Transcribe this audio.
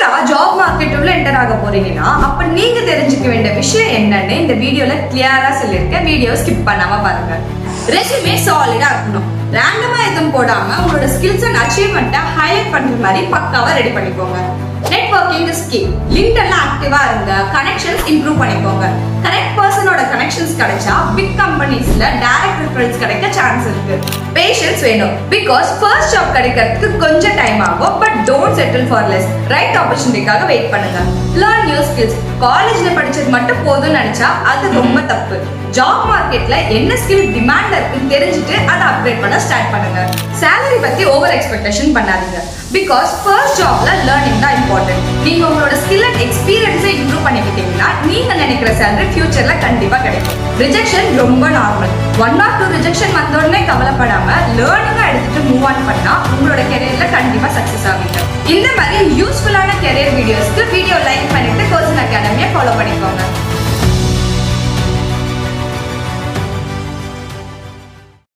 ஃபியூச்சரா job market உள்ள enter ஆக போறீங்கன்னா அப்ப நீங்க தெரிஞ்சுக்க வேண்டிய விஷயம் என்னன்னு இந்த வீடியோல கிளியரா சொல்லியிருக்கேன். வீடியோ ஸ்கிப் பண்ணாம பாருங்க. ரெஸ்யூமே சாலிடா இருக்கணும். ரேண்டமா எதுவும் போடாம உங்களோட ஸ்கில்ஸ் அண்ட் அச்சீவ்மெண்ட்டை ஹைலைட் பண்ற மாதிரி பக்காவா ரெடி பண்ணிக்கோங்க. Networking is key. லிங்க்டின்ல ஆக்டிவா இருங்க. கனெக்ஷன்ஸ் இம்ப்ரூவ் பண்ணிக்கோங்க. கரெக்ட் பர்சனோட கனெக்ஷன்ஸ் கிடைச்சா பிக் கம்பெனிஸ்ல டைரக்ட் ரெஃபரன்ஸ் கிடைக்க சான்ஸ் இருக்கு. பேஷன்ஸ் வேணும். பிகாஸ் ஃபர்ஸ்ட் ஜாப் கிடைக்கிறதுக்கு கொஞ்சம் டைம் ஆகும். But don't settle for less. Right ஆப்பர்ச்சுனிட்டிக்காக வெயிட் பண்ணுங்க. Learn new skills. காலேஜ்ல படிச்சது மட்டும் போதும்னு நினைச்சா அது ரொம்ப தப்பு. ஜாப் மார்க்கெட்ல என்ன ஸ்கில் டிமாண்ட் இருக்குன்னு தெரிஞ்சுட்டு அதை அப்கிரேட் பண்ண ஸ்டார்ட் பண்ணுங்க. சேலரி பத்தி ஓவர் எக்ஸ்பெக்டேஷன் பண்ணாதீங்க. பிகாஸ் ஃபர்ஸ்ட் ஜாப்ல லேர்னிங் தான் இம்பார்ட்டன்ட். நீங்க உங்களோட ஸ்கில் அண்ட் எக்ஸ்பீரியன்ஸை இம்ப்ரூவ் பண்ணிக்கிட்டீங்கன்னா நீங்க நினைக்கிற சேலரி ஃபியூச்சர்ல கண்டிப்பா கிடைக்கும். ரிஜெக்ஷன் ரொம்ப நார்மல். 1 or 2 ரிஜெக்ஷன் வந்த உடனே கவலைப்படாம லேர்னிங்கா எடுத்துட்டு மூவ் ஆன் பண்ணா உங்களோட கெரியர்ல கண்டிப்பா சக்சஸ் ஆவீங்க. இந்த மாதிரி யூஸ்ஃபுல்லான கெரியர் வீடியோஸ்க்கு வீடியோ லைக் பண்ணிட்டு கோர்ஸ் அகாடமியை ஃபாலோ பண்ணிக்கோங்க.